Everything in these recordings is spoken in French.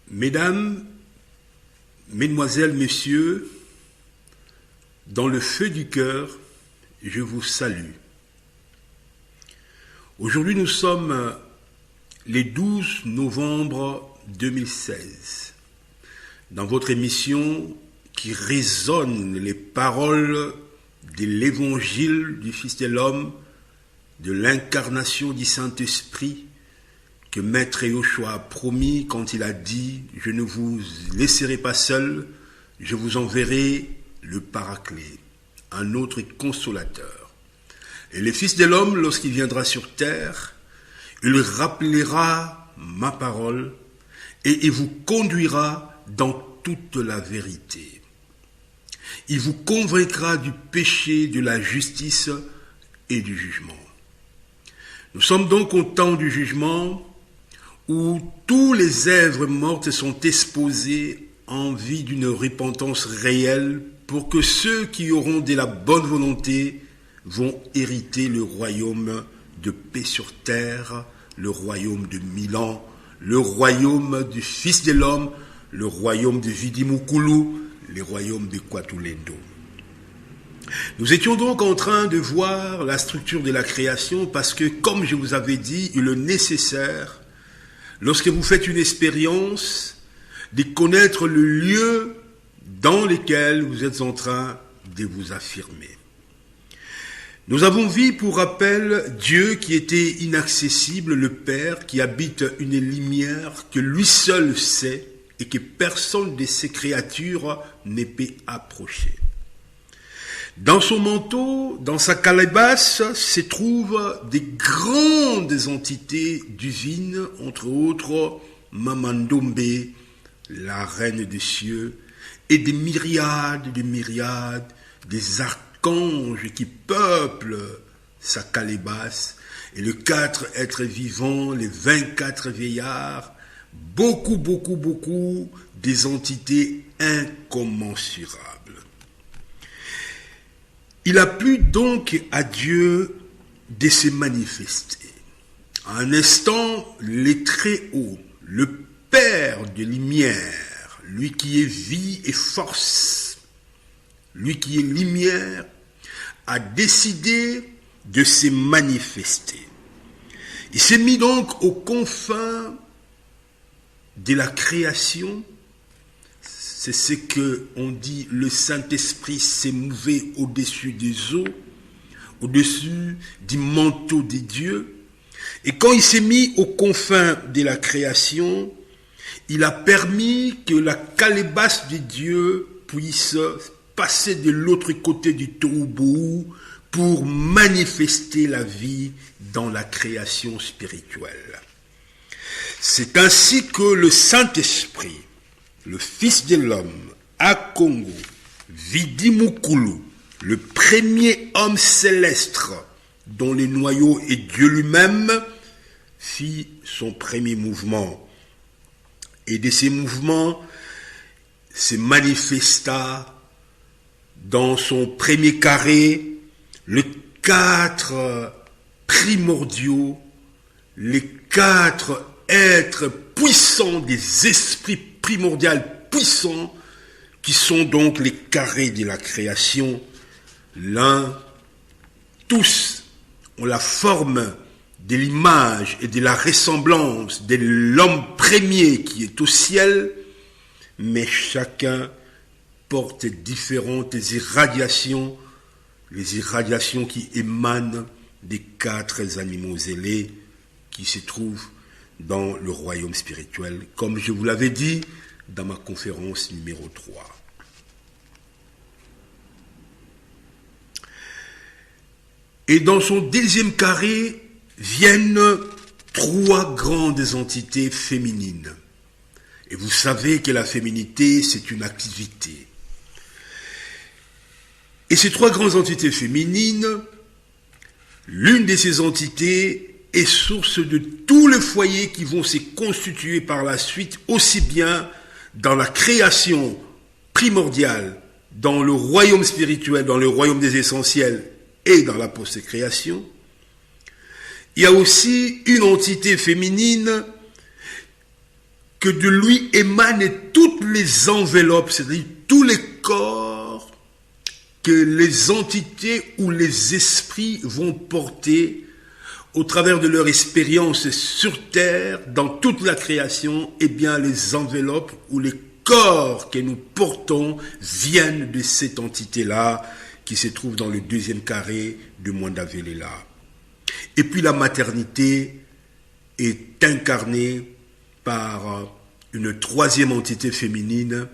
Mesdames, Mesdemoiselles, Messieurs, dans le feu du cœur, je vous salue. Aujourd'hui, nous sommes le 12 novembre 2016. Dans votre émission qui résonne les paroles de l'évangile du Fils de l'homme, de l'incarnation du Saint-Esprit, que Maître Yoshua a promis quand il a dit « Je ne vous laisserai pas seul, je vous enverrai le Paraclet, un autre consolateur. » Et le Fils de l'homme, lorsqu'il viendra sur terre, il rappellera ma parole et il vous conduira dans toute la vérité. Il vous convaincra du péché, de la justice et du jugement. Nous sommes donc au temps du jugement, où tous les œuvres mortes sont exposées en vue d'une repentance réelle pour que ceux qui auront de la bonne volonté vont hériter le royaume de paix sur terre, le royaume de Milan, le royaume du Fils de l'homme, le royaume de Vidimukulu, le royaume de Kwatulendo. Nous étions donc en train de voir la structure de la création parce que, comme je vous avais dit, il est nécessaire, lorsque vous faites une expérience, de connaître le lieu dans lequel vous êtes en train de vous affirmer. Nous avons vu pour rappel Dieu qui était inaccessible, le Père qui habite une lumière que lui seul sait et que personne de ses créatures ne peut approcher. Dans son manteau, dans sa calebasse, se trouvent des grandes entités divines, entre autres Mamandombe, la reine des cieux, et des myriades, des archanges qui peuplent sa calebasse, et les 4 êtres vivants, les 24 vieillards, beaucoup, des entités incommensurables. Il a plu donc à Dieu de se manifester. À un instant, le Très-Haut, le Père de lumière, lui qui est vie et force, lui qui est lumière, a décidé de se manifester. Il s'est mis donc aux confins de la création. C'est ce qu'on dit, le Saint-Esprit s'est mouvé au-dessus des eaux, au-dessus du manteau des dieux. Et quand il s'est mis aux confins de la création, il a permis que la calebasse de Dieu puisse passer de l'autre côté du Tohubohu pour manifester la vie dans la création spirituelle. C'est ainsi que le Saint-Esprit, le Fils de l'homme, Akongo, Vidimukulu, le premier homme céleste dont le noyau est Dieu lui-même, fit son premier mouvement. Et de ces mouvements se manifesta dans son premier carré les 4 primordiaux, les 4 êtres puissants des esprits primordiaux puissants qui sont donc les carrés de la création. L'un, tous ont la forme de l'image et de la ressemblance de l'homme premier qui est au ciel, mais chacun porte différentes irradiations, les irradiations qui émanent des 4 animaux ailés qui se trouvent dans le royaume spirituel. Comme je vous l'avais dit, dans ma conférence numéro 3. Et dans son deuxième carré viennent 3 grandes entités féminines. Et vous savez que la féminité, c'est une activité. Et ces 3 grandes entités féminines, l'une de ces entités est source de tous les foyers qui vont se constituer par la suite, aussi bien dans la création primordiale, dans le royaume spirituel, dans le royaume des essentiels et dans la post-création. Il y a aussi une entité féminine que de lui émanent toutes les enveloppes, c'est-à-dire tous les corps que les entités ou les esprits vont porter au travers de leur expérience sur Terre, dans toute la création. Eh bien, les enveloppes ou les corps que nous portons viennent de cette entité-là qui se trouve dans le deuxième carré de Mwandavelela. Et puis la maternité est incarnée par une 3e entité féminine.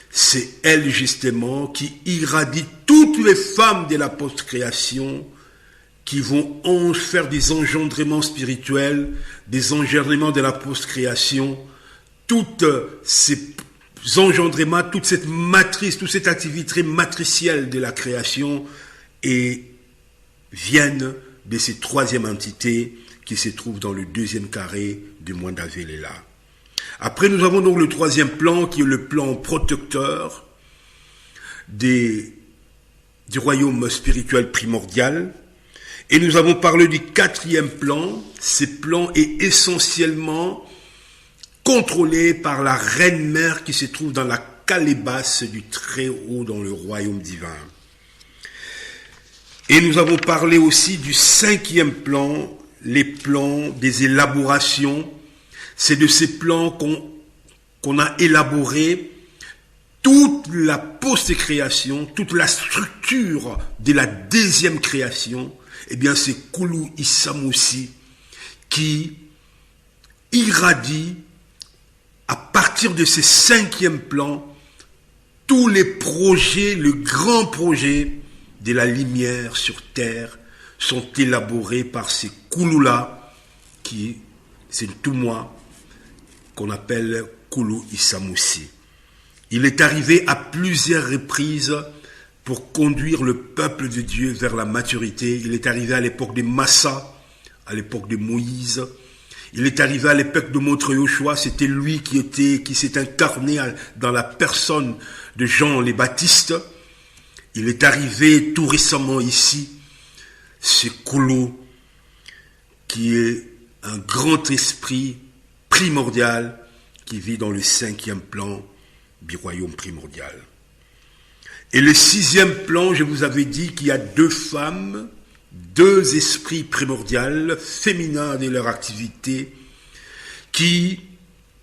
C'est elle justement qui irradie toutes les femmes de la post-création qui vont faire des engendrements spirituels, des engendrements de la post-création, toutes ces engendrements, toute cette matrice, toute cette activité matricielle de la création et viennent de ces 3e entités qui se trouvent dans le 2e carré de Mwandavelela. Après, nous avons donc le 3e plan qui est le plan protecteur du royaume spirituel primordial. Et nous avons parlé du 4e plan. Ce plan est essentiellement contrôlé par la reine mère qui se trouve dans la calebasse du Très-Haut dans le royaume divin. Et nous avons parlé aussi du 5e plan, les plans des élaborations. C'est de ces plans qu'on a élaboré toute la post-création, toute la structure de la 2e création. Eh bien, c'est Kulu Isamoussi qui irradie à partir de ces 5e plans tous les projets, le grand projet de la lumière sur Terre sont élaborés par ces Kulu-là, qui c'est tout moi qu'on appelle Kulu Isamoussi. Il est arrivé à plusieurs reprises pour conduire le peuple de Dieu vers la maturité. Il est arrivé à l'époque de Massa, à l'époque de Moïse. Il est arrivé à l'époque de Montre Yoshua. C'était lui qui s'est incarné dans la personne de Jean le Baptiste. Il est arrivé tout récemment ici, ce Kulu, qui est un grand esprit primordial qui vit dans le 5e plan du royaume primordial. Et le 6e plan, je vous avais dit qu'il y a 2 femmes, 2 esprits primordiaux, féminins de leur activité, qui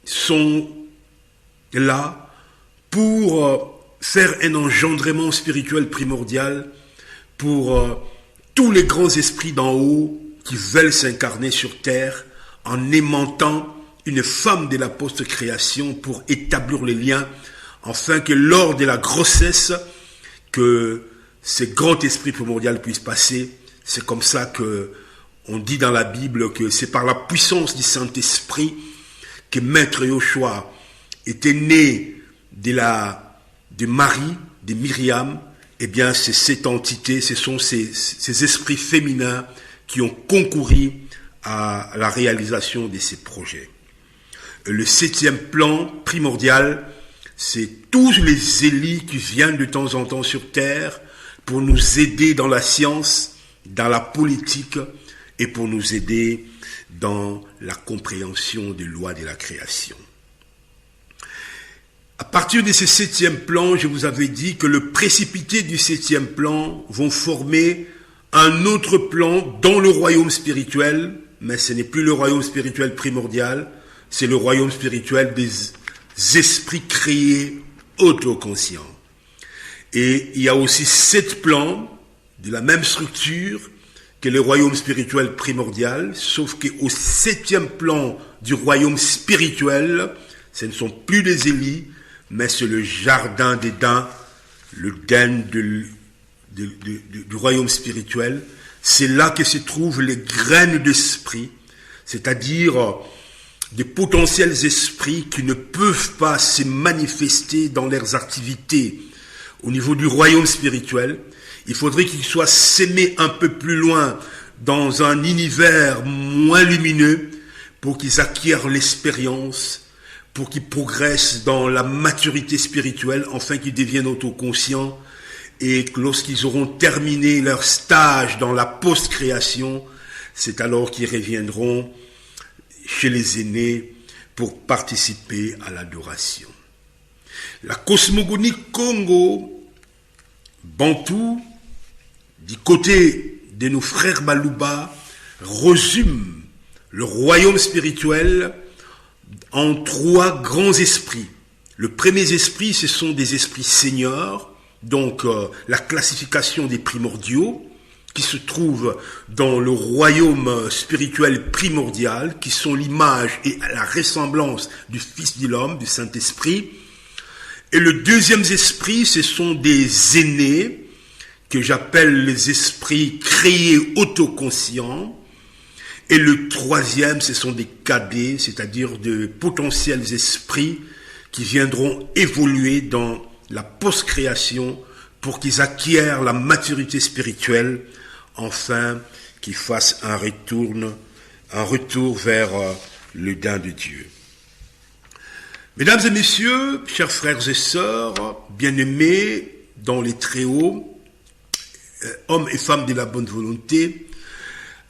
sont là pour faire un engendrement spirituel primordial pour tous les grands esprits d'en haut qui veulent s'incarner sur terre en aimantant une femme de la post-création pour établir les liens, afin que lors de la grossesse, que ce grand esprit primordial puisse passer. C'est comme ça que on dit dans la Bible que c'est par la puissance du Saint-Esprit que Maître Yoshua était né de Marie, de Myriam. Eh bien, c'est cette entité, ce sont ces esprits féminins qui ont concouru à la réalisation de ces projets. Le 7e plan primordial, c'est tous les Élis qui viennent de temps en temps sur terre pour nous aider dans la science, dans la politique et pour nous aider dans la compréhension des lois de la création. À partir de ce 7e plan, je vous avais dit que le précipité du 7e plan vont former un autre plan dans le royaume spirituel, mais ce n'est plus le royaume spirituel primordial, c'est le royaume spirituel des esprits créés autoconscients. Et il y a aussi 7 plans de la même structure que le royaume spirituel primordial, sauf qu'au 7e plan du royaume spirituel, ce ne sont plus des Élis, mais c'est le jardin d'Éden, l'Éden du royaume spirituel. C'est là que se trouvent les graines d'esprit, c'est-à-dire des potentiels esprits qui ne peuvent pas se manifester dans leurs activités au niveau du royaume spirituel. Il faudrait qu'ils soient sémés un peu plus loin dans un univers moins lumineux pour qu'ils acquièrent l'expérience, pour qu'ils progressent dans la maturité spirituelle, afin qu'ils deviennent autoconscients et que lorsqu'ils auront terminé leur stage dans la post-création, c'est alors qu'ils reviendront chez les aînés pour participer à l'adoration. La cosmogonie Congo, Bantou, du côté de nos frères Baluba, résume le royaume spirituel en 3 grands esprits. Le premier esprit, ce sont des esprits seigneurs, donc la classification des primordiaux, qui se trouvent dans le royaume spirituel primordial, qui sont l'image et la ressemblance du Fils de l'homme, du Saint-Esprit. Et le deuxième esprit, ce sont des aînés, que j'appelle les esprits créés autoconscients. Et le troisième, ce sont des cadets, c'est-à-dire de potentiels esprits qui viendront évoluer dans la post-création pour qu'ils acquièrent la maturité spirituelle, enfin qu'ils fassent un retour vers le Dain de Dieu. Mesdames et messieurs, chers frères et sœurs, bien-aimés dans les Très-Hauts, hommes et femmes de la bonne volonté,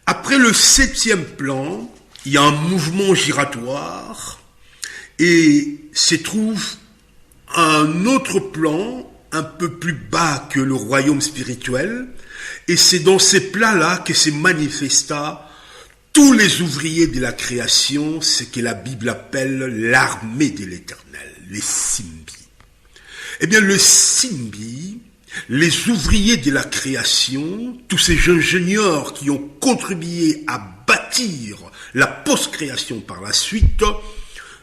après le 7e plan, il y a un mouvement giratoire et se trouve un autre plan un peu plus bas que le royaume spirituel, et c'est dans ces plans-là que se manifesta tous les ouvriers de la création, ce que la Bible appelle l'armée de l'Éternel, les Simbi. Eh bien, le Simbi, les ouvriers de la création, tous ces ingénieurs qui ont contribué à bâtir la post-création par la suite,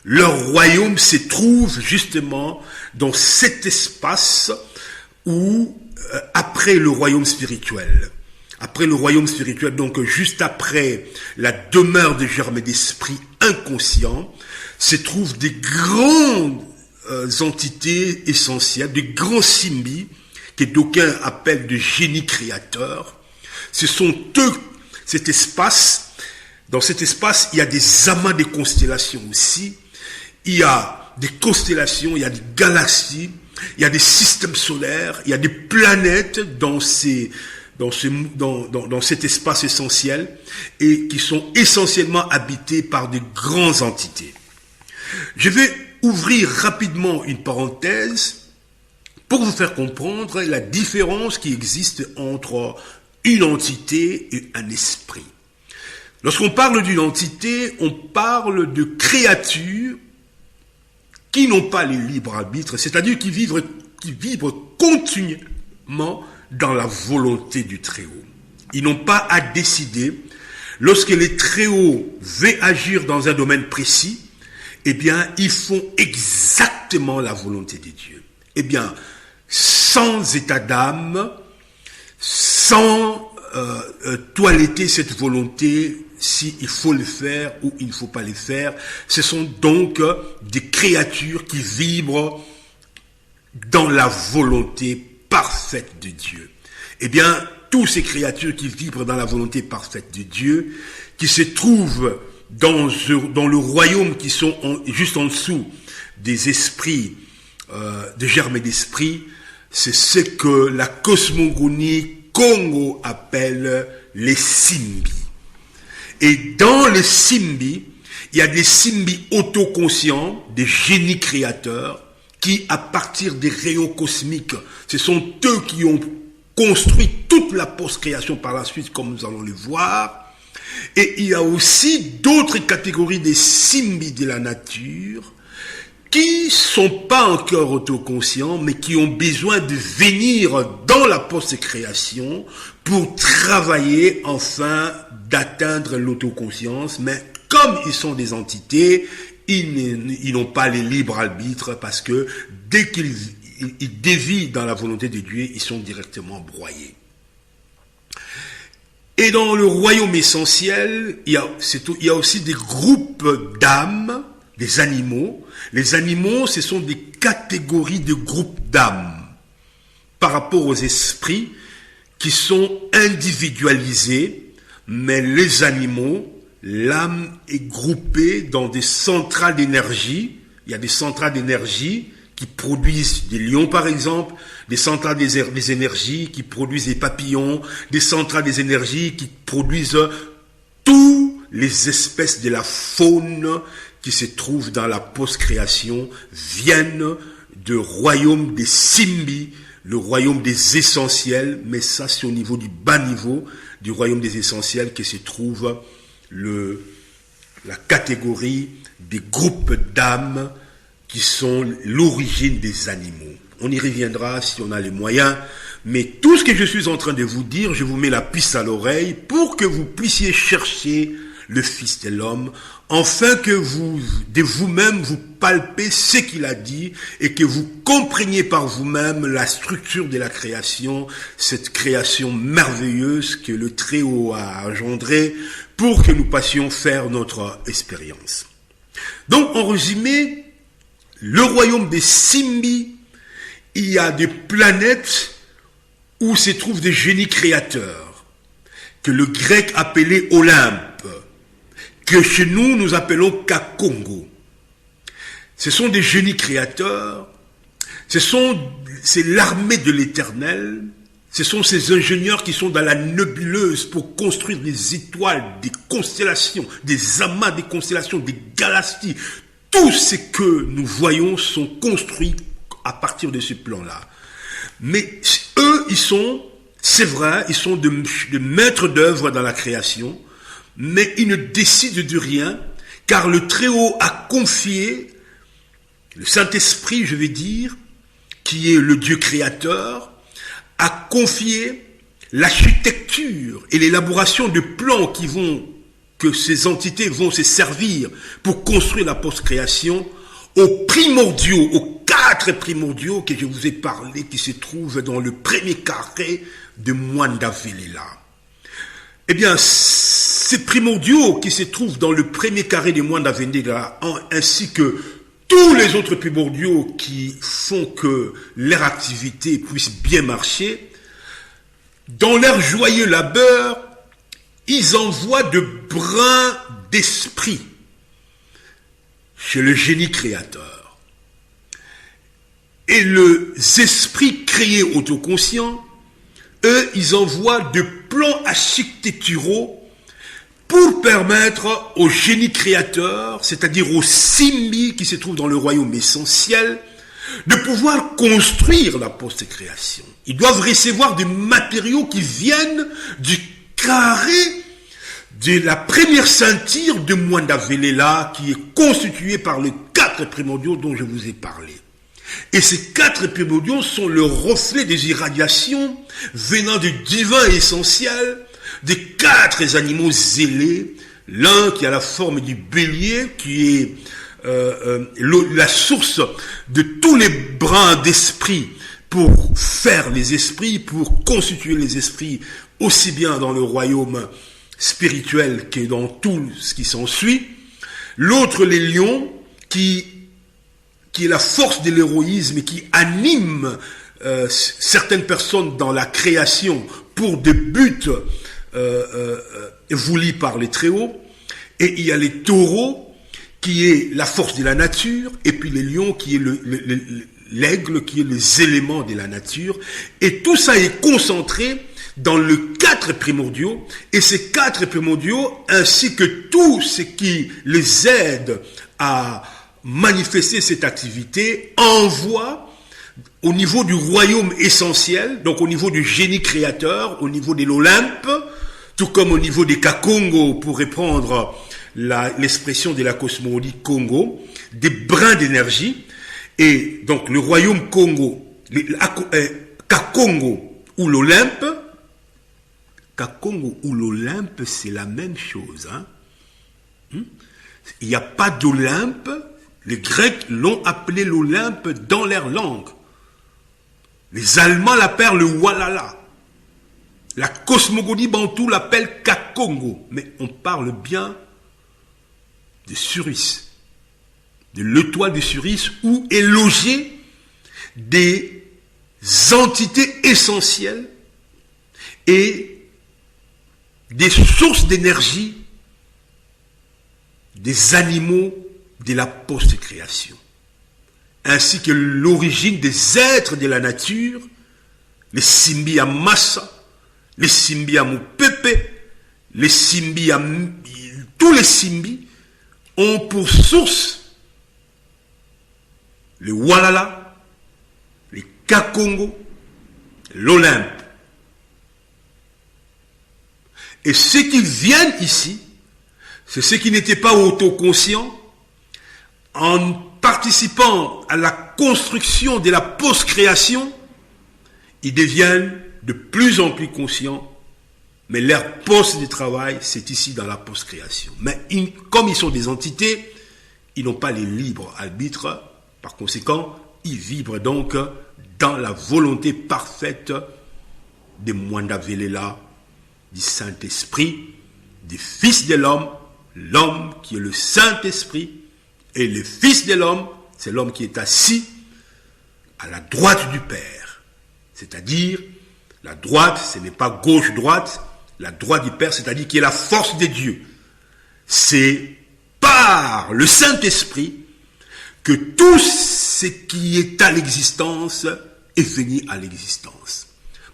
leur royaume se trouve justement dans cet espace où, après le royaume spirituel, donc juste après la demeure de germe d'esprit inconscient, se trouvent des grandes entités essentielles, des grands Simbi, que d'aucuns appellent de génie créateur. Ce sont eux, cet espace, dans cet espace, il y a des amas de constellations aussi, il y a des constellations, il y a des galaxies, il y a des systèmes solaires, il y a des planètes dans cet espace essentiel et qui sont essentiellement habités par de grandes entités. Je vais ouvrir rapidement une parenthèse pour vous faire comprendre la différence qui existe entre une entité et un esprit. Lorsqu'on parle d'une entité, on parle de créatures qui n'ont pas les libres arbitres, c'est-à-dire qui vivent continuellement dans la volonté du Très-Haut. Ils n'ont pas à décider. Lorsque les Très-Hauts veulent agir dans un domaine précis, eh bien, ils font exactement la volonté de Dieu. Eh bien, sans état d'âme, sans toiletter cette volonté, s'il faut le faire ou il ne faut pas le faire, ce sont donc des créatures qui vibrent dans la volonté parfaite de Dieu. Eh bien, toutes ces créatures qui vibrent dans la volonté parfaite de Dieu, qui se trouvent dans le royaume, qui sont juste en dessous des esprits, de germes d'esprit, c'est ce que la cosmogonie Congo appelle les Simbi. Et dans les Simbi, il y a des Simbi autoconscients, des génies créateurs, qui, à partir des rayons cosmiques, ce sont eux qui ont construit toute la post-création par la suite, comme nous allons le voir. Et il y a aussi d'autres catégories des Simbi de la nature, qui sont pas encore autoconscients, mais qui ont besoin de venir dans la post-création pour travailler enfin d'atteindre l'autoconscience. Mais comme ils sont des entités, ils n'ont pas les libres arbitres parce que dès qu'ils dévient dans la volonté de Dieu, ils sont directement broyés. Et dans le royaume essentiel, il y a aussi des groupes d'âmes, des animaux. Les animaux, ce sont des catégories de groupes d'âmes par rapport aux esprits qui sont individualisés, mais les animaux, l'âme est groupée dans des centrales d'énergie. Il y a des centrales d'énergie qui produisent des lions, par exemple, des centrales des énergies qui produisent des papillons, des centrales des énergies qui produisent toutes les espèces de la faune qui se trouvent dans la post-création, viennent du royaume des Simbi, le royaume des essentiels, mais ça c'est au niveau du bas niveau du royaume des essentiels que se trouve la catégorie des groupes d'âmes qui sont l'origine des animaux. On y reviendra si on a les moyens, mais tout ce que je suis en train de vous dire, je vous mets la puce à l'oreille pour que vous puissiez chercher le Fils de l'homme, afin que vous, de vous-même, vous palpez ce qu'il a dit et que vous compreniez par vous-même la structure de la création, cette création merveilleuse que le Très-Haut a engendrée pour que nous passions faire notre expérience. Donc, en résumé, le royaume des Simbi, il y a des planètes où se trouvent des génies créateurs, que le grec appelait Olympe, que chez nous, nous appelons Kakongo. Ce sont des génies créateurs, c'est l'armée de l'éternel, ce sont ces ingénieurs qui sont dans la nébuleuse pour construire des étoiles, des constellations, des amas des constellations, des galaxies. Tout ce que nous voyons sont construits à partir de ce plan-là. Mais eux, c'est vrai, ils sont de maîtres d'œuvre dans la création, mais ils ne décident de rien, car le Très-Haut a confié, le Saint-Esprit, je vais dire, qui est le Dieu créateur, a confié l'architecture et l'élaboration de plans que ces entités vont se servir pour construire la post-création aux primordiaux, aux 4 primordiaux que je vous ai parlé, qui se trouvent dans le premier carré de Mwandavelela. Eh bien, ces primordiaux qui se trouvent dans le premier carré de Mwandavelela, ainsi que tous les autres primordiaux qui font que leur activité puisse bien marcher, dans leur joyeux labeur, ils envoient de brins d'esprit chez le génie créateur. Et les esprits créés autoconscients, eux, ils envoient de plans architecturaux pour permettre au génie créateur, c'est-à-dire aux Simbi qui se trouvent dans le royaume essentiel, de pouvoir construire la post-création. Ils doivent recevoir des matériaux qui viennent du carré de la première ceinture de Mwandavelela, qui est constituée par les 4 primordiaux dont je vous ai parlé. Et ces 4 primordiaux sont le reflet des irradiations venant du divin essentiel, des 4 animaux zélés, l'un qui a la forme du bélier, qui est la source de tous les brins d'esprit pour faire les esprits, pour constituer les esprits, aussi bien dans le royaume spirituel que dans tout ce qui s'ensuit. L'autre, les lions, qui est la force de l'héroïsme et qui anime certaines personnes dans la création pour des buts voulus par les Très-Hauts. Et il y a les taureaux, qui est la force de la nature, et puis les lions, qui est l'aigle, qui est les éléments de la nature. Et tout ça est concentré dans les 4 primordiaux, et ces 4 primordiaux, ainsi que tout ce qui les aide à manifester cette activité, envoient au niveau du royaume essentiel, donc au niveau du génie créateur, au niveau de l'Olympe, tout comme au niveau des Kakongo, pour reprendre l'expression de la cosmologie Congo, des brins d'énergie. Et donc le royaume Congo, Kakongo ou l'Olympe, Kakongo ou l'Olympe, c'est la même chose. Il n'y a pas d'Olympe. Les Grecs l'ont appelé l'Olympe dans leur langue. Les Allemands l'appellent le Walhalla. La cosmogonie bantoue l'appelle Kakongo. Mais on parle bien de Suris, de l'étoile de Suris, où est logé des entités essentielles et des sources d'énergie des animaux de la post-création, ainsi que l'origine des êtres de la nature, les Simbi à Massa, les Simbi à Mupepe, les Simbi à... Tous les Simbi ont pour source le Walhalla, les Kakongo, l'Olympe. Et ceux qui viennent ici, c'est ceux qui n'étaient pas autoconscients, en participant à la construction de la post-création, ils deviennent de plus en plus conscients, mais leur poste de travail, c'est ici dans la post-création. Mais comme ils sont des entités, ils n'ont pas les libres arbitres, par conséquent, ils vibrent donc dans la volonté parfaite de Mwanda Velela, du Saint-Esprit, du Fils de l'homme, l'homme qui est le Saint-Esprit, et le Fils de l'homme, c'est l'homme qui est assis à la droite du Père. C'est-à-dire, la droite, ce n'est pas gauche-droite, la droite du Père, c'est-à-dire qui est la force de Dieu. C'est par le Saint-Esprit que tout ce qui est à l'existence est venu à l'existence.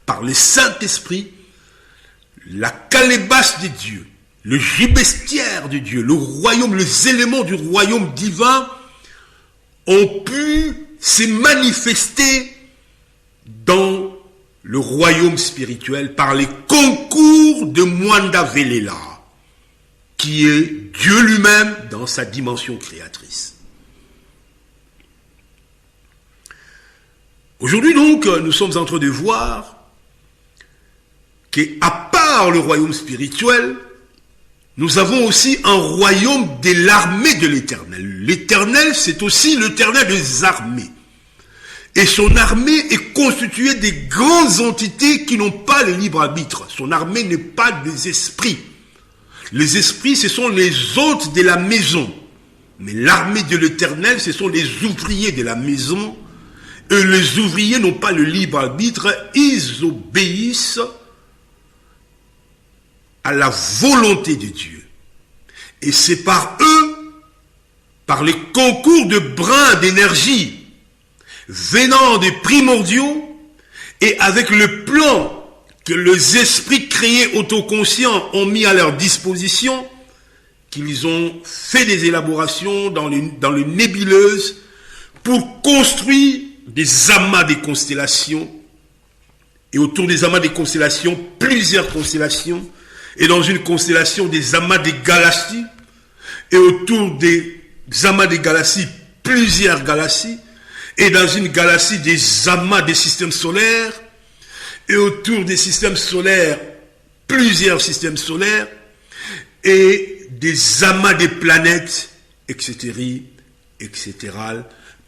Par le Saint-Esprit, la calebasse de Dieu, le gibestière de Dieu, le royaume, les éléments du royaume divin ont pu se manifester dans le royaume spirituel par les concours de Mwanda Velela, qui est Dieu lui-même dans sa dimension créatrice. Aujourd'hui donc, nous sommes en train de voir qu'à part le royaume spirituel, nous avons aussi un royaume de l'armée de l'Éternel. L'Éternel, c'est aussi l'Éternel des armées. Et son armée est constituée des grandes entités qui n'ont pas le libre arbitre. Son armée n'est pas des esprits. Les esprits, ce sont les hôtes de la maison. Mais l'armée de l'Éternel, ce sont les ouvriers de la maison. Et les ouvriers n'ont pas le libre arbitre. Ils obéissent à la volonté de Dieu. Et c'est par eux, par les concours de brins d'énergie venant des primordiaux et avec le plan que les esprits créés autoconscients ont mis à leur disposition, qu'ils ont fait des élaborations dans les nébuleuses pour construire des amas de constellations, et autour des amas de constellations, plusieurs constellations, et dans une constellation des amas de galaxies, et autour des amas de galaxies, plusieurs galaxies, et dans une galaxie des amas des systèmes solaires, et autour des systèmes solaires, plusieurs systèmes solaires, et des amas de planètes, etc., etc.,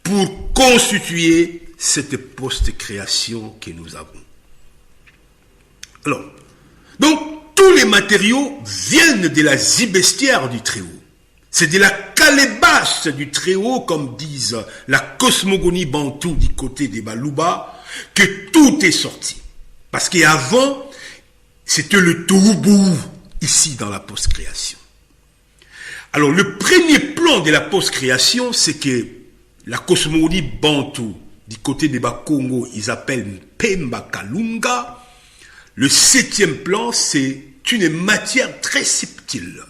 pour constituer cette post-création que nous avons. Alors, donc, tous les matériaux viennent de la zibestière du Très-Haut. C'est de la calebasse du Très-Haut, comme disent la cosmogonie bantoue du côté des Baluba, que tout est sorti. Parce qu'avant, c'était le tohu-bohu, ici dans la post-création. Alors, le premier plan de la post-création, c'est que la cosmogonie bantoue, du côté des Bakongo, ils appellent Pemba Kalunga. Le 7e plan, c'est une matière très subtile.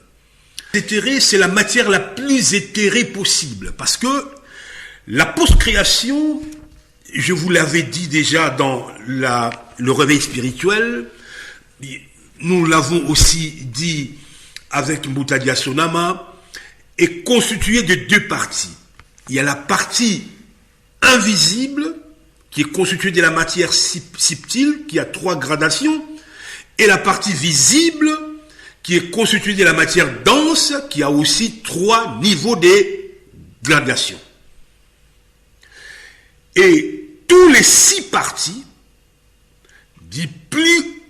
Éthérée, c'est la matière la plus éthérée possible. Parce que la post-création, je vous l'avais dit déjà dans le réveil spirituel, nous l'avons aussi dit avec Mbutadia Sonama, est constituée de deux parties. Il y a la partie invisible, qui est constituée de la matière subtile, qui a 3 gradations, et la partie visible, qui est constitué de la matière dense, qui a aussi 3 niveaux de gradation. Et tous les 6 parties, du plus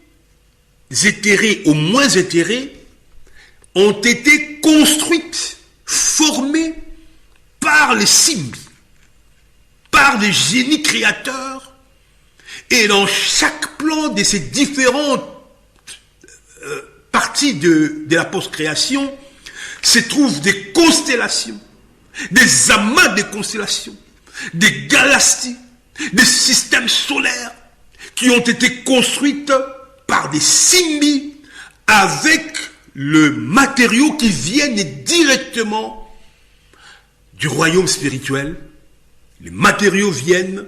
éthéré au moins éthéré, ont été construites, formées par les Simbi, par les génies créateurs, et dans chaque plan de ces différentes parties de la post-création se trouvent des constellations, des amas de constellations, des galaxies, des systèmes solaires qui ont été construites par des Simbi avec le matériau qui viennent directement du royaume spirituel. Les matériaux viennent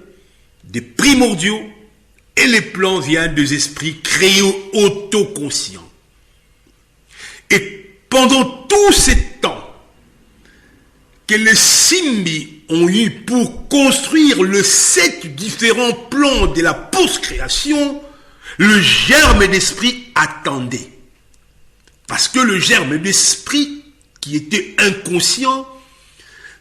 des primordiaux et les plans viennent des esprits créés autoconscients. Et pendant tout ce temps que les Simbi ont eu pour construire les 7 différents plans de la post-création, le germe d'esprit attendait. Parce que le germe d'esprit, qui était inconscient,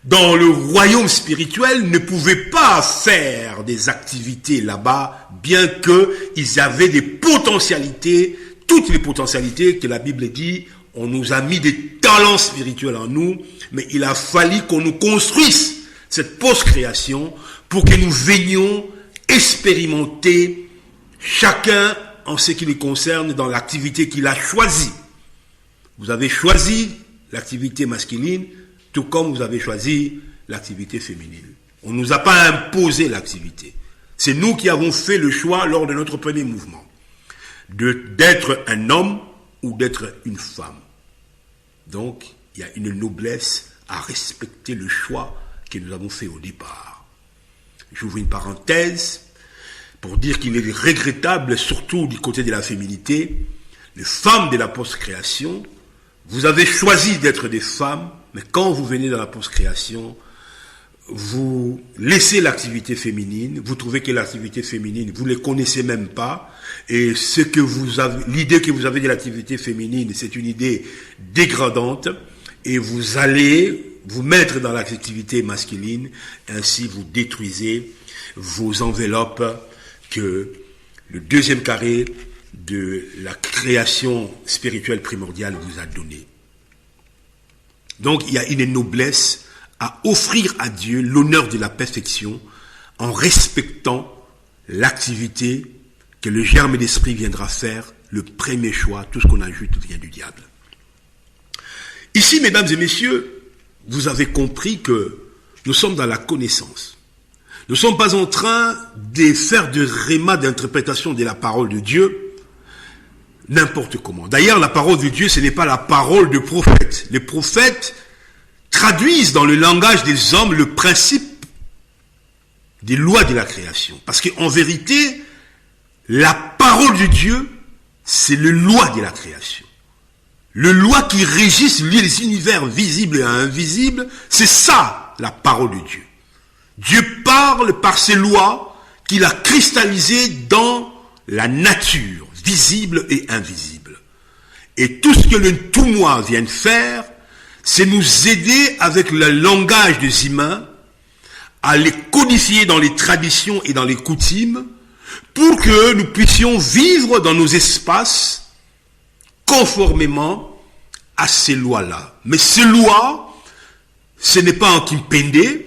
dans le royaume spirituel, ne pouvait pas faire des activités là-bas, bien qu'ils avaient des potentialités, toutes les potentialités que la Bible dit, on nous a mis des talents spirituels en nous, mais il a fallu qu'on nous construise cette post-création pour que nous venions expérimenter chacun en ce qui les concerne dans l'activité qu'il a choisie. Vous avez choisi l'activité masculine, tout comme vous avez choisi l'activité féminine. On ne nous a pas imposé l'activité. C'est nous qui avons fait le choix lors de notre premier mouvement d'être un homme ou d'être une femme. Donc, il y a une noblesse à respecter le choix que nous avons fait au départ. J'ouvre une parenthèse pour dire qu'il est regrettable, surtout du côté de la féminité, les femmes de la post-création. Vous avez choisi d'être des femmes, mais quand vous venez dans la post-création, vous laissez l'activité féminine, vous trouvez que l'activité féminine, vous ne les connaissez même pas, et l'idée que vous avez de l'activité féminine, c'est une idée dégradante, et vous allez vous mettre dans l'activité masculine, ainsi vous détruisez vos enveloppes que le deuxième carré de la création spirituelle primordiale vous a donné. Donc il y a une noblesse à offrir à Dieu l'honneur de la perfection en respectant l'activité que le germe d'esprit viendra faire, le premier choix. Tout ce qu'on ajoute vient du diable. Ici, mesdames et messieurs, vous avez compris que nous sommes dans la connaissance. Nous ne sommes pas en train de faire de réma d'interprétation de la parole de Dieu n'importe comment. D'ailleurs, la parole de Dieu, ce n'est pas la parole de prophète. Les prophètes traduisent dans le langage des hommes le principe des lois de la création. Parce qu'en vérité, la parole de Dieu, c'est les lois de la création. Les lois qui régissent les univers visibles et invisibles, c'est ça, la parole de Dieu. Dieu parle par ces lois qu'il a cristallisées dans la nature, visible et invisible. Et tout ce que le tout-moi vient de faire, c'est nous aider avec le langage des humains à les codifier dans les traditions et dans les coutumes pour que nous puissions vivre dans nos espaces conformément à ces lois-là. Mais ces lois, ce n'est pas en Kimpende,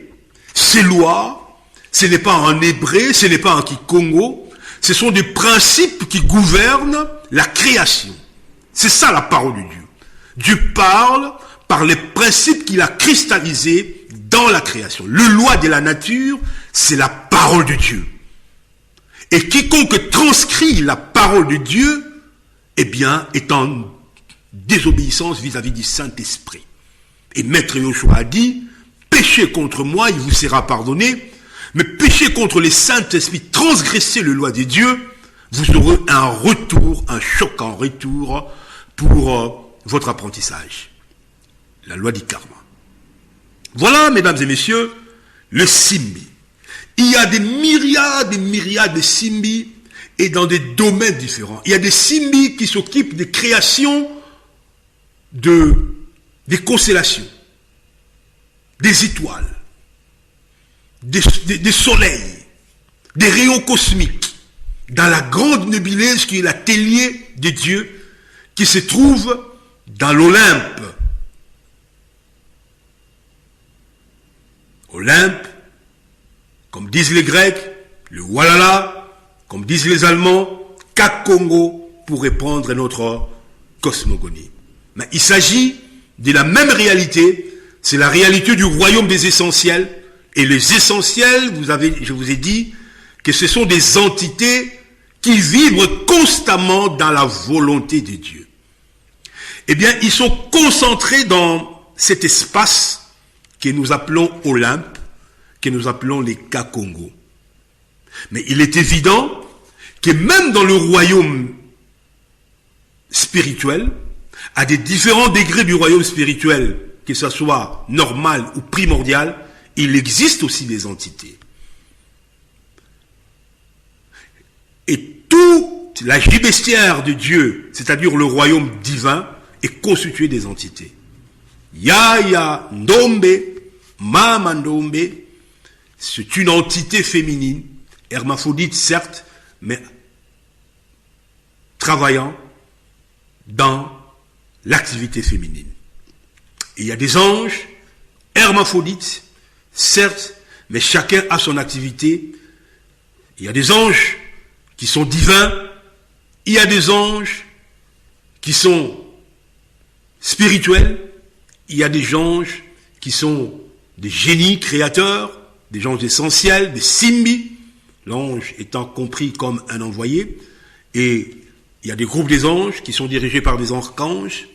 ces lois, ce n'est pas en hébreu, ce n'est pas en Kikongo, ce sont des principes qui gouvernent la création. C'est ça la parole de Dieu. Dieu parle par les principes qu'il a cristallisés dans la création. Le loi de la nature, c'est la parole de Dieu. Et quiconque transcrit la parole de Dieu, eh bien, est en désobéissance vis-à-vis du Saint-Esprit. Et Maître Yoshua a dit, péchez contre moi, il vous sera pardonné, mais péchez contre les Saint-Esprit, transgressez les lois de Dieu, vous aurez un retour, un choc en retour pour votre apprentissage. La loi du karma. Voilà, mesdames et messieurs, le Simbi. Il y a des myriades de Simbi et dans des domaines différents. Il y a des Simbi qui s'occupent des créations des constellations, des étoiles, des soleils, des rayons cosmiques, dans la grande nébuleuse qui est l'atelier de Dieu, qui se trouve dans l'Olympe. Olympe, comme disent les Grecs, le Walala, comme disent les Allemands, Kakongo, pour répondre à notre cosmogonie. Mais il s'agit de la même réalité, c'est la réalité du royaume des essentiels. Et les essentiels, je vous ai dit que ce sont des entités qui vibrent constamment dans la volonté de Dieu. Eh bien, ils sont concentrés dans cet espace que nous appelons Olympe, que nous appelons les Kakongo. Mais il est évident que même dans le royaume spirituel, à des différents degrés du royaume spirituel, que ce soit normal ou primordial, il existe aussi des entités. Et toute la gibestière de Dieu, c'est-à-dire le royaume divin, est constitué des entités. Yaya Ndombe, Mama Ndombe, c'est une entité féminine, hermaphrodite certes, mais travaillant dans l'activité féminine. Et il y a des anges hermaphrodites, certes, mais chacun a son activité. Il y a des anges qui sont divins, il y a des anges qui sont spirituels, il y a des anges qui sont des génies créateurs, des anges essentiels, des simbi, l'ange étant compris comme un envoyé, et il y a des groupes des anges qui sont dirigés par des archanges,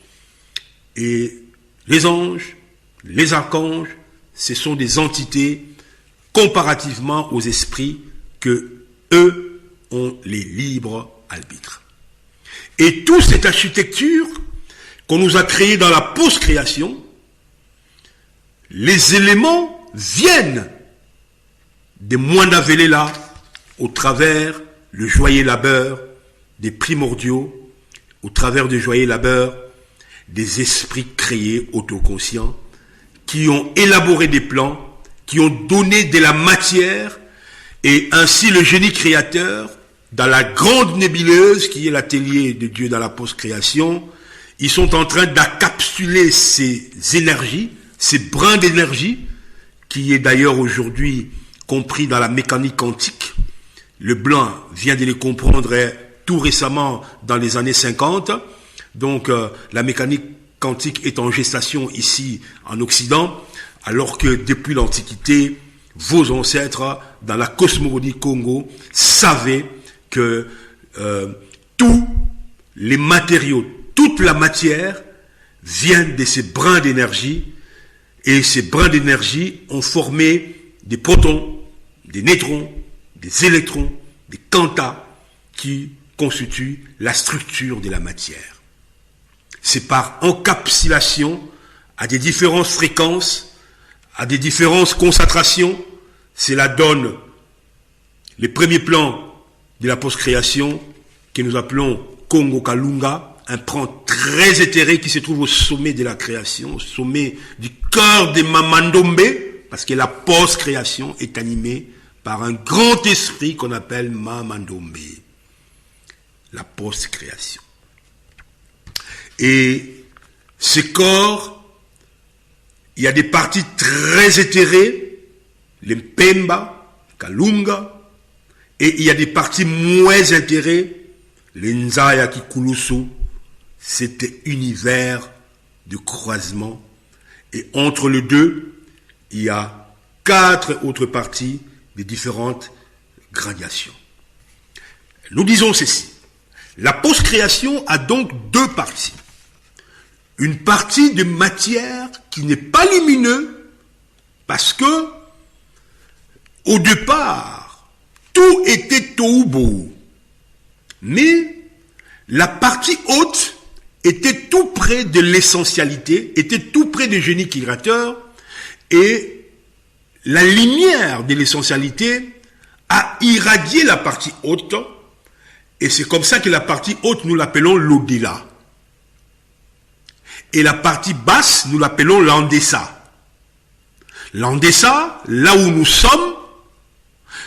et les anges, les archanges, ce sont des entités comparativement aux esprits que eux ont les libres arbitres. Et toute cette architecture qu'on nous a créée dans la post-création, les éléments viennent des Mwanda Velela au travers le joyeux labeur des primordiaux, au travers du joyeux labeur des esprits créés autoconscients qui ont élaboré des plans, qui ont donné de la matière, et ainsi le génie créateur, dans la grande nébuleuse qui est l'atelier de Dieu dans la post-création, ils sont en train d'accapsuler ces énergies, ces brins d'énergie, qui est d'ailleurs aujourd'hui compris dans la mécanique quantique. Le blanc vient de les comprendre tout récemment dans les années 50. Donc la mécanique quantique est en gestation ici en Occident, alors que depuis l'Antiquité, vos ancêtres dans la cosmogonie Congo savaient que tous les matériaux, toute la matière viennent de ces brins d'énergie, et ces brins d'énergie ont formé des protons, des neutrons, des électrons, des quantas qui constituent la structure de la matière. C'est par encapsulation à des différentes fréquences, à des différentes concentrations, cela donne les premiers plans de la post-création que nous appelons Congo Kalunga, un plan très éthéré qui se trouve au sommet de la création, au sommet du cœur de Mamandombe, parce que la post-création est animée par un grand esprit qu'on appelle Mamandombe, la post-création. Et ce corps, il y a des parties très éthérées, les Mpemba, Kalunga, et il y a des parties moins éthérées, les Nzaya Kikulusu, c'était univers de croisement. Et entre les deux, il y a 4 autres parties de différentes gradations. Nous disons ceci. La post-création a donc 2 parties. Une partie de matière qui n'est pas lumineuse, parce que, au départ, tout était tohu-bohu. Mais la partie haute était tout près de l'essentialité, était tout près du génie créateur, et la lumière de l'essentialité a irradié la partie haute, et c'est comme ça que la partie haute, nous l'appelons l'au-delà. Et la partie basse, nous l'appelons l'Andessa. L'Andessa, là où nous sommes,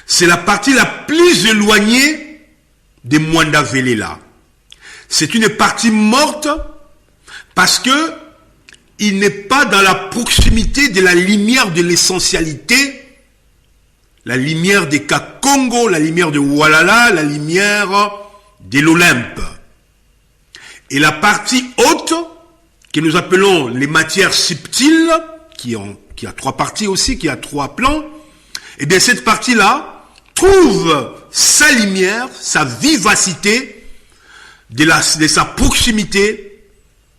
c'est la partie la plus éloignée des Mwanda Velela. C'est une partie morte parce que il n'est pas dans la proximité de la lumière de l'essentialité, la lumière des Kakongo, la lumière de Walala, la lumière de l'Olympe. Et la partie haute, que nous appelons les matières subtiles, qui a trois parties aussi, qui a trois plans, et bien cette partie-là trouve sa lumière, sa vivacité, de sa proximité,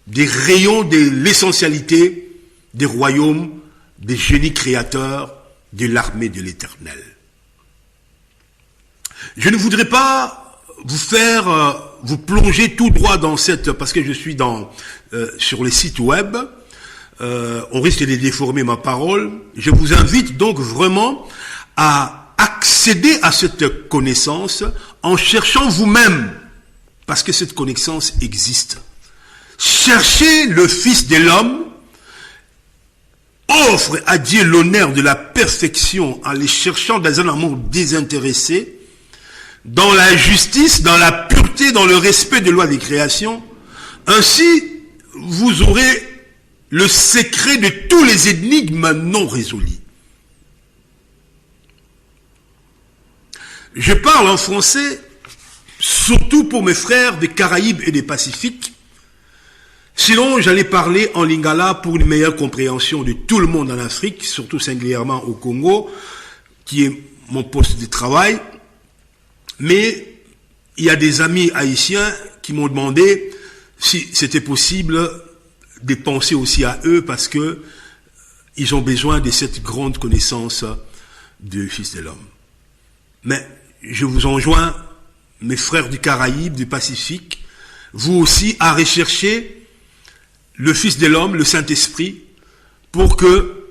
des rayons de l'essentialité des royaumes, des génies créateurs, de l'armée de l'Éternel. Je ne voudrais pas vous plonger tout droit dans cette, parce que je suis sur les sites web, on risque de déformer ma parole. Je vous invite donc vraiment à accéder à cette connaissance en cherchant vous-même, parce que cette connaissance existe. Cherchez le Fils de l'homme, offre à Dieu l'honneur de la perfection en les cherchant dans un amour désintéressé, dans la justice, dans la pureté, dans le respect des lois des créations. Ainsi, vous aurez le secret de tous les énigmes non résolues. Je parle en français, surtout pour mes frères des Caraïbes et des Pacifiques. Sinon, j'allais parler en lingala pour une meilleure compréhension de tout le monde en Afrique, surtout singulièrement au Congo, qui est mon poste de travail. Mais il y a des amis haïtiens qui m'ont demandé si c'était possible de penser aussi à eux parce que ils ont besoin de cette grande connaissance du Fils de l'homme. Mais je vous enjoins, mes frères du Caraïbe, du Pacifique, vous aussi à rechercher le Fils de l'homme, le Saint-Esprit, pour que,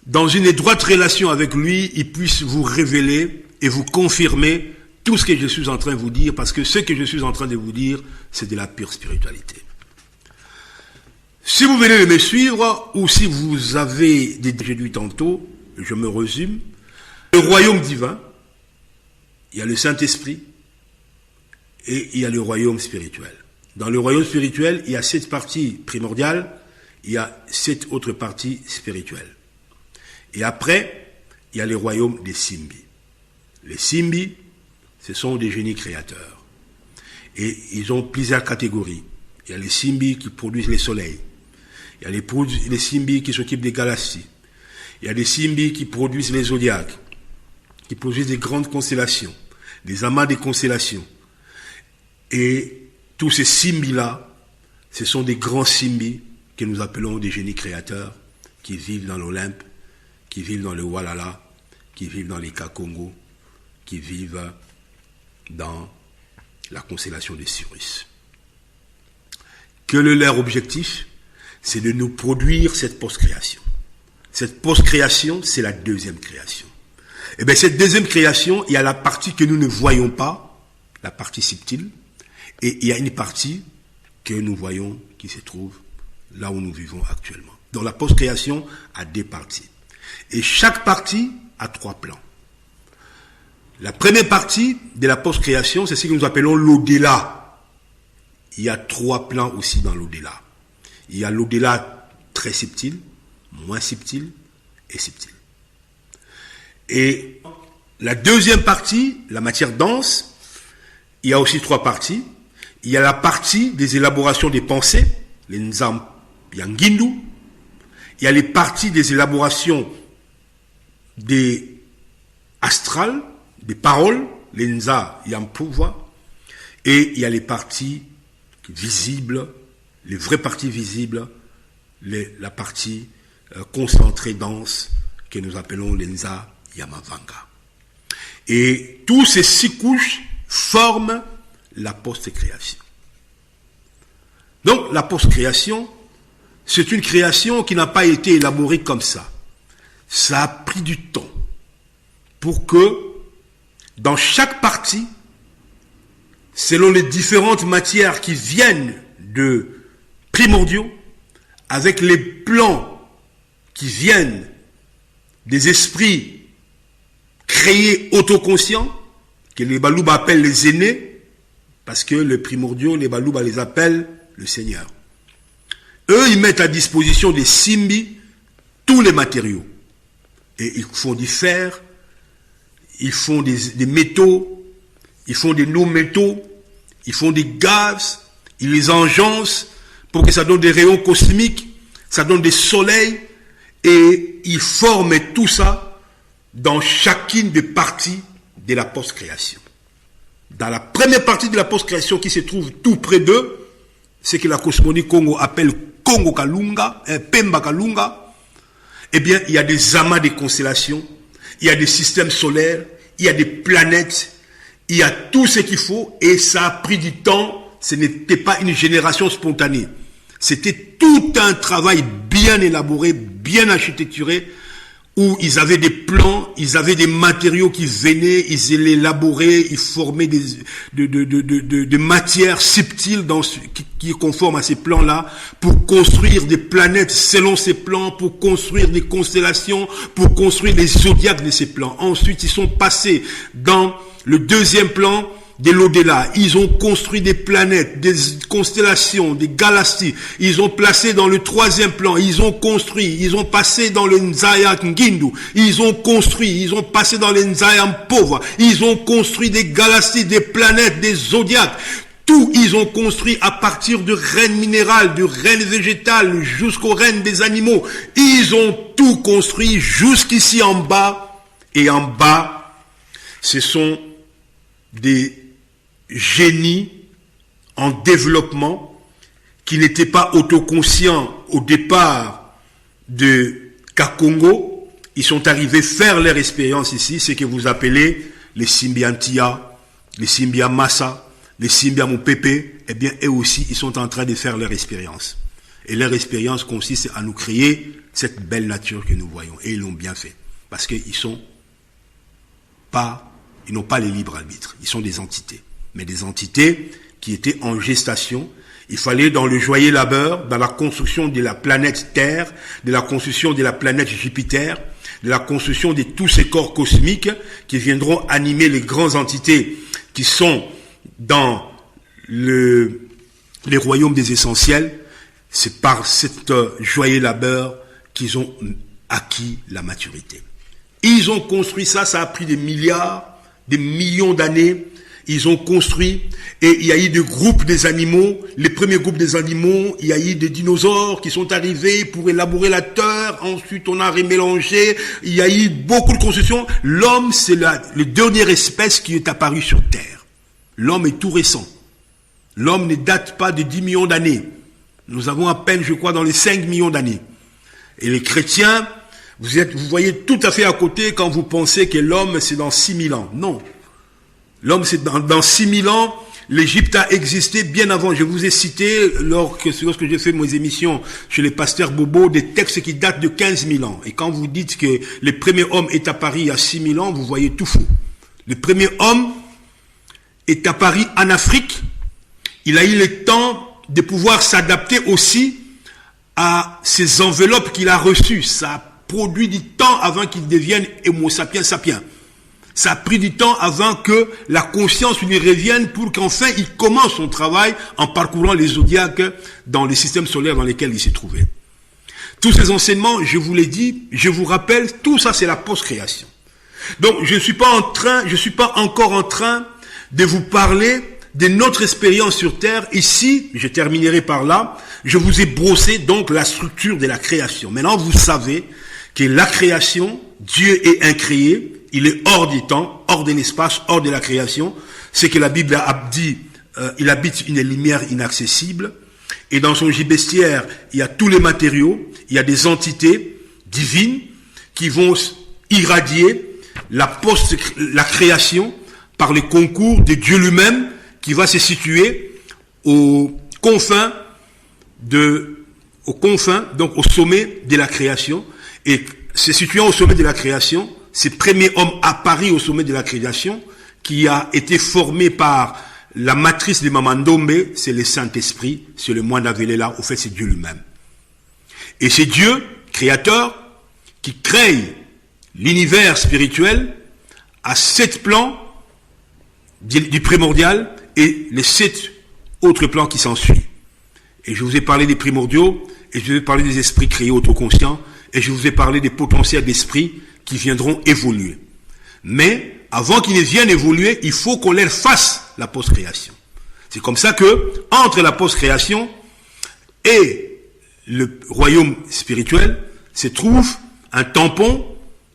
dans une étroite relation avec lui, il puisse vous révéler et vous confirmer tout ce que je suis en train de vous dire, parce que ce que je suis en train de vous dire, c'est de la pure spiritualité. Si vous venez de me suivre, ou si vous avez déjà dit tantôt, je me résume, le royaume divin, il y a le Saint-Esprit, et il y a le royaume spirituel. Dans le royaume spirituel, il y a 7 parties primordiales, il y a 7 autres parties spirituelles. Et après, il y a le royaume des Simbi. Les Simbi, ce sont des génies créateurs. Et ils ont plusieurs catégories. Il y a les Simbi qui produisent les soleils. Il y a les Simbi qui s'occupent des galaxies. Il y a des Simbi qui produisent les zodiaques, qui produisent des grandes constellations, des amas des constellations. Et tous ces Simbi-là, ce sont des grands Simbi que nous appelons des génies créateurs, qui vivent dans l'Olympe, qui vivent dans le Walala, qui vivent dans les Kakongo, qui vivent dans la constellation de Sirius. Quel est leur objectif? C'est de nous produire cette post-création. Cette post-création, c'est la deuxième création. Et bien cette deuxième création, il y a la partie que nous ne voyons pas, la partie subtile, et il y a une partie que nous voyons qui se trouve là où nous vivons actuellement. Donc la post-création a 2 parties. Et chaque partie a 3 plans. La première partie de la post-création, c'est ce que nous appelons l'au-delà. Il y a 3 plans aussi dans l'au-delà. Il y a l'au-delà très subtil, moins subtil et subtil. Et la deuxième partie, la matière dense, il y a aussi 3 parties. Il y a la partie des élaborations des pensées, les Nzam Yangindu. Il y a les parties des élaborations des astrales, des paroles, les Nza Yampouva. Et il y a les parties visibles, les vraies parties visibles, la partie concentrée dense que nous appelons les Nza Yamavanga. Et tous ces 6 couches forment la post-création. Donc, la post-création, c'est une création qui n'a pas été élaborée comme ça. Ça a pris du temps pour que, dans chaque partie, selon les différentes matières qui viennent de primordiaux, avec les plans qui viennent des esprits créés autoconscients, que les Balouba appellent les aînés, parce que les primordiaux, les Balouba les appellent le Seigneur. Eux, ils mettent à disposition des Simbi tous les matériaux. Et ils font du fer, ils font des métaux, ils font des non-métaux, ils font des gaz, ils les enjancent pour que ça donne des rayons cosmiques, ça donne des soleils, et ils forment tout ça dans chacune des parties de la post-création. Dans la première partie de la post-création qui se trouve tout près d'eux, ce que la cosmonie Congo appelle Congo Kalunga, Pemba Kalunga, eh bien, il y a des amas de constellations, il y a des systèmes solaires, il y a des planètes, il y a tout ce qu'il faut, et ça a pris du temps, ce n'était pas une génération spontanée. C'était tout un travail bien élaboré, bien architecturé, où ils avaient des plans, ils avaient des matériaux qui venaient, ils l'élaboraient, ils formaient des matières subtiles qui est conforme à ces plans-là, pour construire des planètes selon ces plans, pour construire des constellations, pour construire les zodiaques de ces plans. Ensuite, ils sont passés dans le deuxième plan de l'au-delà. Ils ont construit des planètes, des constellations, des galaxies. Ils ont placé dans le troisième plan. Ils ont construit. Ils ont passé dans le Nzaya Ngindu. Ils ont construit. Ils ont passé dans le Nzaya Mpova. Ils ont construit des galaxies, des planètes, des zodiaques. Tout, ils ont construit à partir de règne minéral, de règne végétal, jusqu'au règne des animaux. Ils ont tout construit jusqu'ici en bas. Et en bas, ce sont des génies en développement qui n'étaient pas autoconscients au départ de Kakongo. Ils sont arrivés faire leur expérience ici, ce que vous appelez les Symbiantia, les Symbiamassa, les Symbiamopepe. Eh bien, eux aussi, ils sont en train de faire leur expérience. Et leur expérience consiste à nous créer cette belle nature que nous voyons. Et ils l'ont bien fait. Parce qu'ils n'ont pas les libres arbitres. Ils sont des entités. Mais des entités qui étaient en gestation. Il fallait dans le joyeux labeur, dans la construction de la planète Terre, de la construction de la planète Jupiter, de la construction de tous ces corps cosmiques qui viendront animer les grandes entités qui sont dans les royaumes des essentiels. C'est par cette joyeux labeur qu'ils ont acquis la maturité. Ils ont construit ça, ça a pris des milliards, des millions d'années. Ils ont construit, et il y a eu des groupes des animaux, les premiers groupes des animaux, il y a eu des dinosaures qui sont arrivés pour élaborer la terre, ensuite on a remélangé, il y a eu beaucoup de constructions. L'homme, c'est la dernière espèce qui est apparue sur Terre. L'homme est tout récent. L'homme ne date pas de 10 millions d'années. Nous avons à peine, je crois, dans les 5 millions d'années. Et les chrétiens, vous voyez tout à fait à côté quand vous pensez que l'homme, c'est dans 6000 ans. Non. L'homme, c'est dans 6000 ans, l'Égypte a existé bien avant. Je vous ai cité, lorsque j'ai fait mes émissions chez les pasteurs Bobo, des textes qui datent de 15 000 ans. Et quand vous dites que le premier homme est apparu il y a 6000 ans, vous voyez tout faux. Le premier homme est apparu en Afrique. Il a eu le temps de pouvoir s'adapter aussi à ces enveloppes qu'il a reçues. Ça a produit du temps avant qu'il devienne Homo sapiens sapiens. Ça a pris du temps avant que la conscience lui revienne pour qu'enfin il commence son travail en parcourant les zodiaques dans les systèmes solaires dans lesquels il s'est trouvé. Tous ces enseignements, je vous l'ai dit, je vous rappelle, tout ça c'est la post-création. Donc je ne suis pas encore en train de vous parler de notre expérience sur Terre. Ici, je terminerai par là, je vous ai brossé donc la structure de la création. Maintenant vous savez que la création, Dieu est incréé. Il est hors du temps, hors de l'espace, hors de la création. C'est que la Bible a dit, il habite une lumière inaccessible. Et dans son gibestière, il y a tous les matériaux. Il y a des entités divines qui vont irradier la création par le concours de Dieu lui-même qui va se situer aux confins, donc au sommet de la création. Et se situant au sommet de la création, ce premier homme apparu au sommet de la création, qui a été formé par la matrice de Mamandombe, c'est le Saint-Esprit, c'est le moine d'Avelela, au fait c'est Dieu lui-même. Et c'est Dieu, créateur, qui crée l'univers spirituel à 7 plans du primordial et les 7 autres plans qui s'ensuivent. Et je vous ai parlé des primordiaux, et je vous ai parlé des esprits créés autoconscients, et je vous ai parlé des potentiels d'esprit qui viendront évoluer. Mais, avant qu'ils ne viennent évoluer, il faut qu'on leur fasse la post-création. C'est comme ça que, entre la post-création et le royaume spirituel, se trouve un tampon,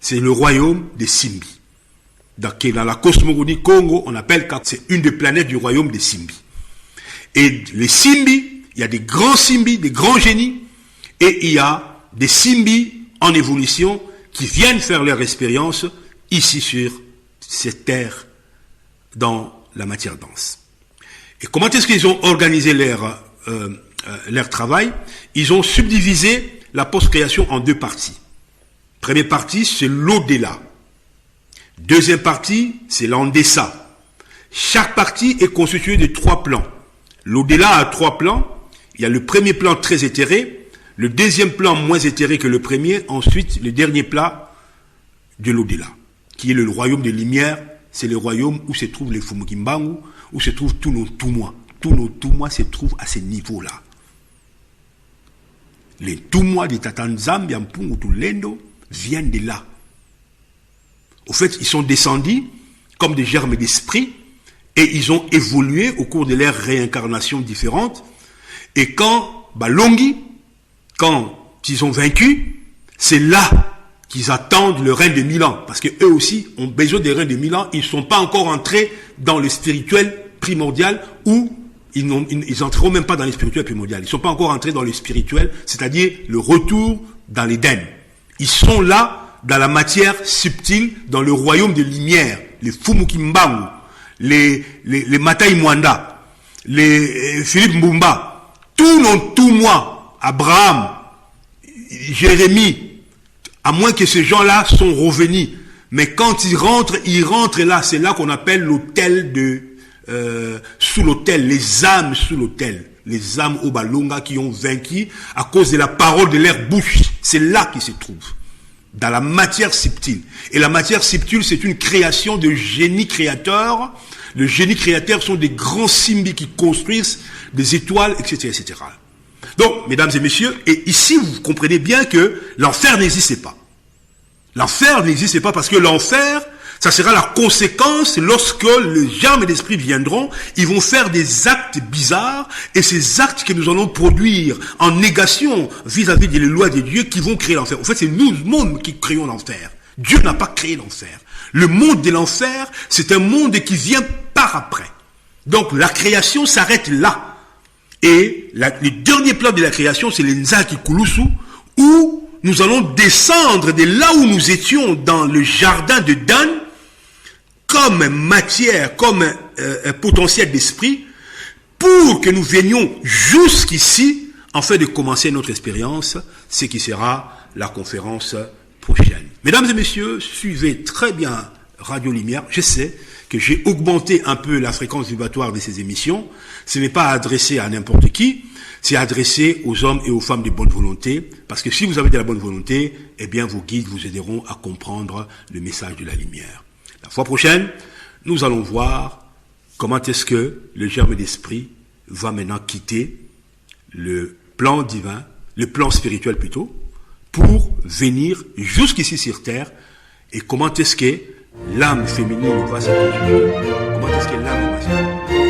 c'est le royaume des Simbi. Dans la cosmogonie Congo, on appelle que c'est une des planètes du royaume des Simbi. Et les Simbi, il y a des grands Simbi, des grands génies, et il y a des Simbi en évolution qui viennent faire leur expérience ici sur cette terre, dans la matière dense. Et comment est-ce qu'ils ont organisé leur travail? Ils ont subdivisé la post-création en 2 parties. Première partie, c'est l'au-delà. Deuxième partie, c'est l'en-deçà. Chaque partie est constituée de 3 plans. L'au-delà a 3 plans. Il y a le premier plan très éthéré, le deuxième plan moins éthéré que le premier, ensuite le dernier plan de l'au-delà, qui est le royaume des lumières. C'est le royaume où se trouvent les Fumukimbangu, où se trouvent tous nos Tumwa. Tous nos Tumwa se trouvent à ce niveau-là. Les Tumwa de Tatanzambia, Mpungu, Tulendo viennent de là. Au fait, ils sont descendus comme des germes d'esprit et ils ont évolué au cours de leurs réincarnations différentes. Et quand Balongi, quand ils ont vaincu, c'est là qu'ils attendent le règne de 1000 ans. Parce qu'eux aussi ont besoin des règnes de 1000 ans. Ils ne sont pas encore entrés dans le spirituel primordial ou ils n'entreront même pas dans le spirituel primordial. Ils ne sont pas encore entrés dans le spirituel, c'est-à-dire le retour dans l'Éden. Ils sont là dans la matière subtile, dans le royaume des lumières, les Fumukimbangu, les Matai Mwanda, les Philippe Mbumba, tous nos Tumwa, Abraham, Jérémie, à moins que ces gens-là sont revenus. Mais quand ils rentrent là, c'est là qu'on appelle l'hôtel sous l'hôtel, les âmes sous l'hôtel. Les âmes au Balonga qui ont vaincu à cause de la parole de leur bouche. C'est là qu'ils se trouvent. Dans la matière subtile. Et la matière subtile, c'est une création de génie créateur. Le génie créateur sont des grands Simbi qui construisent des étoiles, etc., etc. Donc, mesdames et messieurs, et ici, vous comprenez bien que l'enfer n'existait pas. L'enfer n'existait pas parce que l'enfer, ça sera la conséquence lorsque les germes d'esprit viendront, ils vont faire des actes bizarres, et ces actes que nous allons produire en négation vis-à-vis des lois de Dieu qui vont créer l'enfer. En fait, c'est nous-mêmes qui créons l'enfer. Dieu n'a pas créé l'enfer. Le monde de l'enfer, c'est un monde qui vient par après. Donc, la création s'arrête là. Et le dernier plan de la création, c'est les Nzaki Kulusu, où nous allons descendre de là où nous étions dans le jardin de Dan, comme matière, comme un potentiel d'esprit, pour que nous venions jusqu'ici, afin de commencer notre expérience, ce qui sera la conférence prochaine. Mesdames et messieurs, suivez très bien Radio Lumière. Je sais que j'ai augmenté un peu la fréquence vibratoire de ces émissions. Ce n'est pas adressé à n'importe qui, c'est adressé aux hommes et aux femmes de bonne volonté, parce que si vous avez de la bonne volonté, eh bien vos guides vous aideront à comprendre le message de la lumière. La fois prochaine, nous allons voir comment est-ce que le germe d'esprit va maintenant quitter le plan divin, le plan spirituel plutôt, pour venir jusqu'ici sur Terre, et comment est-ce que l'âme féminine va se constituer, comment est-ce que l'âme va se constituer.